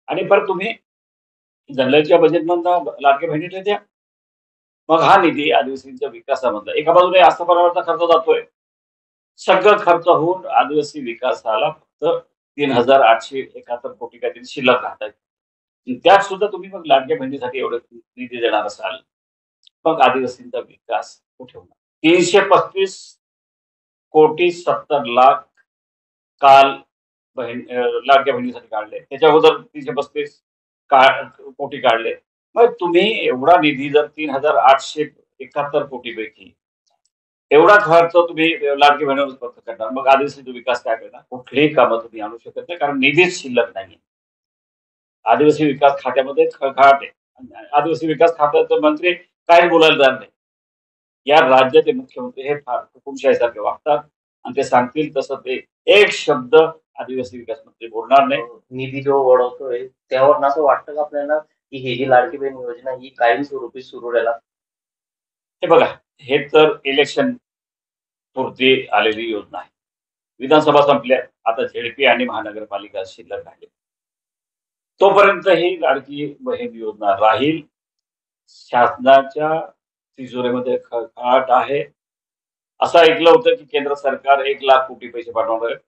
आणि परत तुम्ही जनरलच्या बजेटमधनं लाडक्या बहिणीला द्या. मग हा निधी आदिवासींच्या विकासामधला एका बाजूने आस्थापनावरचा खर्च जातोय. सगळं खर्च होऊन आदिवासी विकासाला फक्त 3,871 कोटी काहीतरी शिल्लक राहतात. त्यात सुद्धा तुम्ही मग लाडक्या बहिणीसाठी एवढं निधी देणार असाल, मग आदिवासींचा विकास कुठे होणार? 335,70,00,000 काल लाडक्या बहिणीसाठी काढले. त्याच्या अगोदर 335 कोटी काढले. मग तुम्ही एवढा निधी जर 3,871 कोटीपैकी एवढा खर्च तुम्ही लाडकी बहिणीवर फक्त करणार. मग आदिवासी विकास काय करणार? कुठलीही कामं तुम्ही आणू शकत नाही कारण निधीच शिल्लक नाहीये. आदिवासी विकास खात्यामध्ये खळखळाट आहे. आदिवासी विकास खात्याचे मंत्री काहीच बोलायला तयार नाही. या राज्याचे मुख्यमंत्री हे फार हुकुमशाहीसारखे वागतात आणि ते सांगतील तसं ते एक शब्द आदिवासी विकास मंत्री बोलणार नाही. निधी जो वळवतोय त्यावर असं वाटतं का आपल्याला की ही जी लाडकी बहीण योजना ही कायमस्वरूपी सुरू राहिला? हे बघा, हे तर इलेक्शन पुरती आलेली योजना आहे. विधानसभा संपल्या, आता झेडपी आणि महानगरपालिका शिल्लक राहिले. तोपर्यंत ही लाडकी बहीण योजना राहील. शासनाच्या तिजोरीमध्ये खळखळाट आहे. असं ऐकलं होतं की केंद्र सरकार 1,00,000 कोटी पैसे पाठवणार आहे.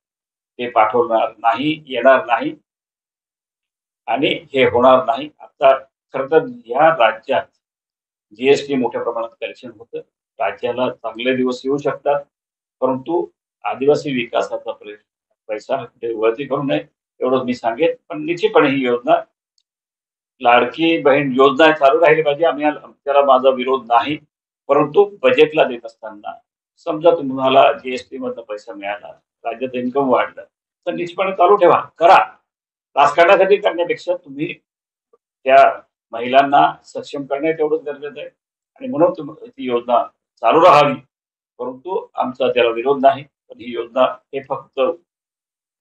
ते पाठवणार नाही, येणार नाही आणि हे होणार नाही. आता खरं तर या राज्यात जीएसटी मोठ्या प्रमाणात कलेक्शन होतं. राज्याला चांगले दिवस येऊ शकतात, परंतु आदिवासी विकासाचा पैसा वळती करू नये एवढंच मी सांगेन. पण निश्चितपणे ही योजना लाडकी बहीण योजना चालू राहिली पाहिजे. त्याला माझा विरोध नाही. परंतु बजेटला देत असताना समजा तुम्हाला जीएसटी मधनं पैसा मिळाला, राज्याचं इन्कम वाढलं, तर निश्चितपणे चालू ठेवा, करा. राजकारणासाठी करण्यापेक्षा तुम्ही त्या महिलांना सक्षम करणे तेवढंच गरजेचं आहे आणि म्हणून ती योजना चालू राहावी. परंतु आमचा त्याला विरोध नाही. पण ही योजना हे फक्त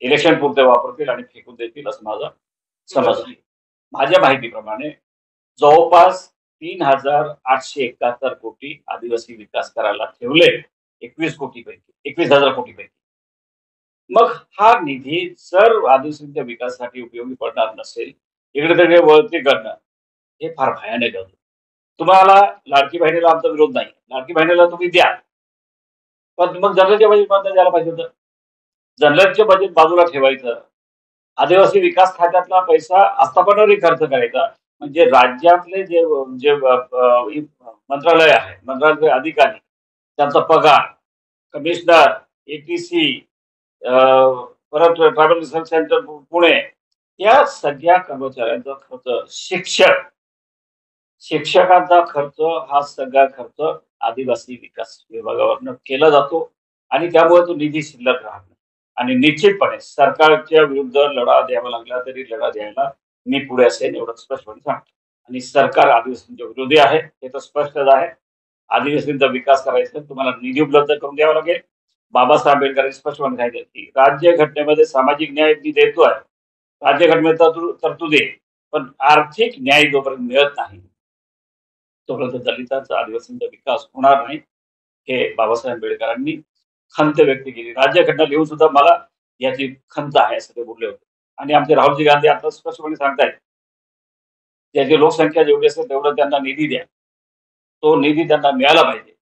इलेक्शन पुरते वापरतील आणि फेकून देतील असं माझा समज आहे. माझ्या माहितीप्रमाणे जवळपास 3,871 कोटी आदिवासी विकास करायला ठेवले 21,000 कोटीपैकी. मग हा निधी जर आदिवासींच्या विकासासाठी उपयोगी पडणार नसेल, इकडे तिकडे वळती करणं हे फार भयानक आहे. तुम्हाला लाडकी बहिणीला आमचा विरोध नाही. लाडकी बहिणीला तुम्ही द्या. पण मग जनरलच्या बजेटमधनं द्यायला पाहिजे होतं. जनरलचे बजेट बाजूला ठेवायचं. आदिवासी विकास खात्यातला पैसा आस्थापनावरही खर्च करायचा. म्हणजे राज्यातले जे जे मंत्रालय आहे, मंत्रालयाचे अधिकारी, त्यांचा पगार, कमिशनर, एटीसी, परत ट्रायबल रिसर्च सेंटर पुणे, या सगळ्या कर्मचाऱ्यांचा खर्च, शिक्षकांचा खर्च, हा सगळा खर्च आदिवासी विकास विभागावरनं केला जातो आणि त्यामुळे तो निधी शिल्लक राहत नाही. आणि निश्चितपणे सरकारच्या विरुद्ध लढा द्यावा लागला तरी लढा द्यायला मी पुढे असेल एवढं स्पष्टपणे सांगतो. आणि सरकार आदिवासींच्या विरोधी आहे हे तर स्पष्टच आहे. आदिवासींचा विकास करायचा तुम्हाला निधी उपलब्ध करून द्यावा लागेल. बाबासाहेब आंबेडकरांनी स्पष्टपणे सांगितलं की राज्यघटनेमध्ये सामाजिक न्याय मी देतोय, राज्यघटनेचा तरतुदी आहे, पण आर्थिक न्याय जोपर्यंत मिळत नाही तोपर्यंत दलितांचा आदिवासींचा विकास होणार नाही. हे बाबासाहेब आंबेडकरांनी खंत व्यक्त केली. राज्यघटना लिहून सुद्धा मला याची खंत आहे असं ते बोलले होते. आणि आमचे राहुलजी गांधी आता स्पष्टपणे सांगतायत त्याची लोकसंख्या जेवढी असेल तेवढं त्यांना निधी द्या. तो निधी त्यांना मिळाला पाहिजे.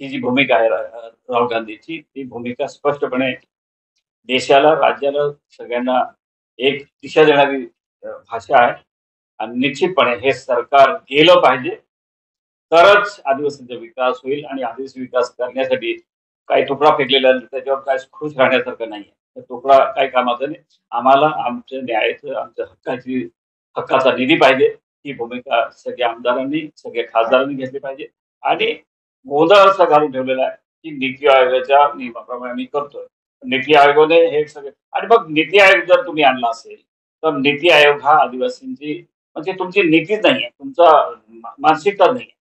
ही जी भूमिका आहे राहुल गांधीची, ती भूमिका स्पष्टपणे देशाला, राज्याला, सगळ्यांना एक दिशा देणारी भाषा आहे. आणि निश्चितपणे हे सरकार गेलं पाहिजे. तरच आदिवासींचा विकास होईल आणि आदिवासी विकास करण्यासाठी काही तुकडा फेकलेला त्याच्यावर काय खुश राहण्यासारखं नाहीये. तर तुकडा काही कामाचा नाही. आम्हाला आमच्या न्यायाचं, आमच्या हक्काचा निधी पाहिजे. ही भूमिका सगळ्या आमदारांनी, सगळ्या खासदारांनी घेतली पाहिजे. आणि गोंधळ असा घालून ठेवलेला आहे की नीती आयोगाच्या नियमाप्रमाणे आम्ही करतोय. नीती आयोगाने हे सगळे, आणि मग नीती आयोग जर तुम्ही आणला असेल तर नीती आयोग हा आदिवासींची, म्हणजे तुमची नीतीच नाहीये, तुमचा मानसिकता नाहीये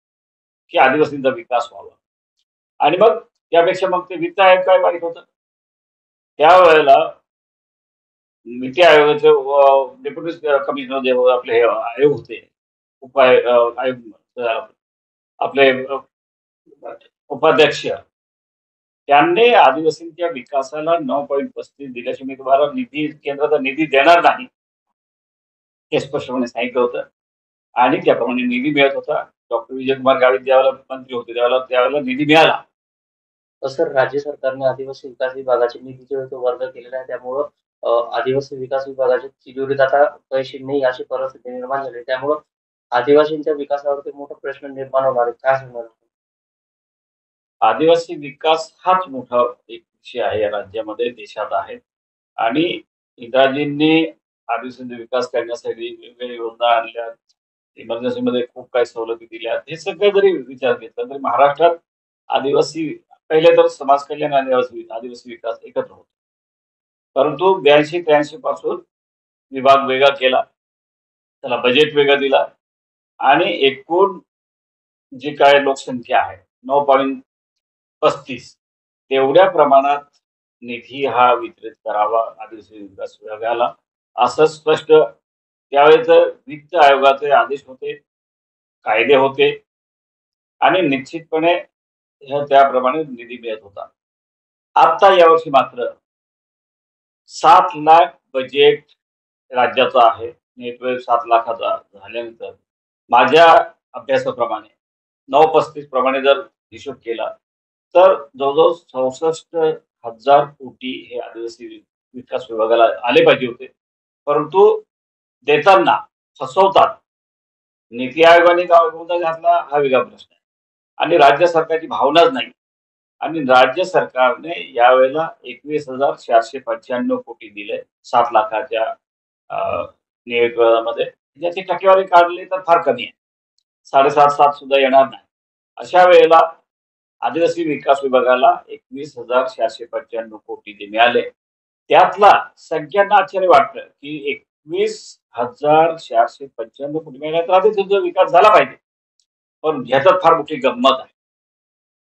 की आदिवासींचा विकास व्हावा. आणि मग त्यापेक्षा मग ते वित्त आयोग काय वाईट होतं. त्यावेळेला नीती आयोगाचे डेप्युटी कमिशनर जे आपले हे आयोग होते, आयोग, आपले उपाध्यक्ष, त्यांनी आदिवासींच्या विकासाला 9.35 दिल्याशिवाय मी तुम्हाला केंद्राचा निधी देणार नाही हे स्पष्टपणे सांगितलं होतं आणि त्याप्रमाणे निधी मिळत होता. डॉक्टर विजयकुमार गावित ज्यावेळेला मंत्री होते त्यावेळेला निधी मिळाला. सर, राज्य सरकारने आदिवासी विकास विभागाचे निधीचे तो वर्ग केलेला आहे, त्यामुळं आदिवासी विकास विभागाच्या तिजोरीत आता पैसे नाही अशी परिस्थिती निर्माण झाली. त्यामुळं आदिवासींच्या विकासावरती मोठा प्रश्न निर्माण होणार आहे. काय सांगणार आपण? आदिवासी विकास हाच मोठा एक विषय आहे या राज्यामध्ये, देशात आहे. आणि इंदिराजींनी आदिवासींचा विकास करण्यासाठी वेगवेगळ्या योजना आणल्या, इमर्जन्सीमध्ये खूप काही सवलती दिल्या. हे सगळं जरी विचार घेतला तरी महाराष्ट्रात आदिवासी पहिले तर समाज कल्याण आणि आदिवासी विकास एकत्र होतो. परंतु 82-83 पासून विभाग वेगळा केला, त्याला बजेट वेगळा दिला आणि एकूण जी काय लोकसंख्या आहे 9.35 तेवढ्या प्रमाणात निधी हा वितरित करावा आदिवासी विकास विभागाला, असं स्पष्ट त्यावेळेस वित्त आयोगाचे आदेश होते, कायदे होते आणि निश्चितपणे त्याप्रमाणे निधी मिळत होता. आता यावर्षी मात्र 7 लाख बजेट राज्याचं आहे. नेटवर्क 7 लाखाचा झाल्यानंतर माझ्या अभ्यासाप्रमाणे 9.35 प्रमाणे जर हिशोब केला, तर जवळ-जवळ 64,000 कोटी हे आदिवासी विकास विभागाला आले पाहिजे होते. परंतु देताना फसवतात. नीती आयोगाने गोंधळ घातला हा वेगळा प्रश्न आहे. आणि राज्य सरकारची भावनाच नाही. आणि राज्य सरकारने यावेळेला 21,495 कोटी दिले 7 लाखाच्या नियोजनामध्ये. ज्याची टक्केवारी काढली तर फार कमी आहे. 7.5-7 सुद्धा येणार नाही. अशा वेळेला आदिवासी विकास विभागाला 21,495 कोटी जे मिळाले, त्यातला संख्यांना आश्चर्य वाटतं, की 21,495 कोटी मिळाले तर आदिवासीचा विकास झाला पाहिजे. पण ह्याच्यात फार मोठी गंमत आहे.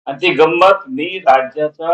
आणि ती गंमत मी राज्याचा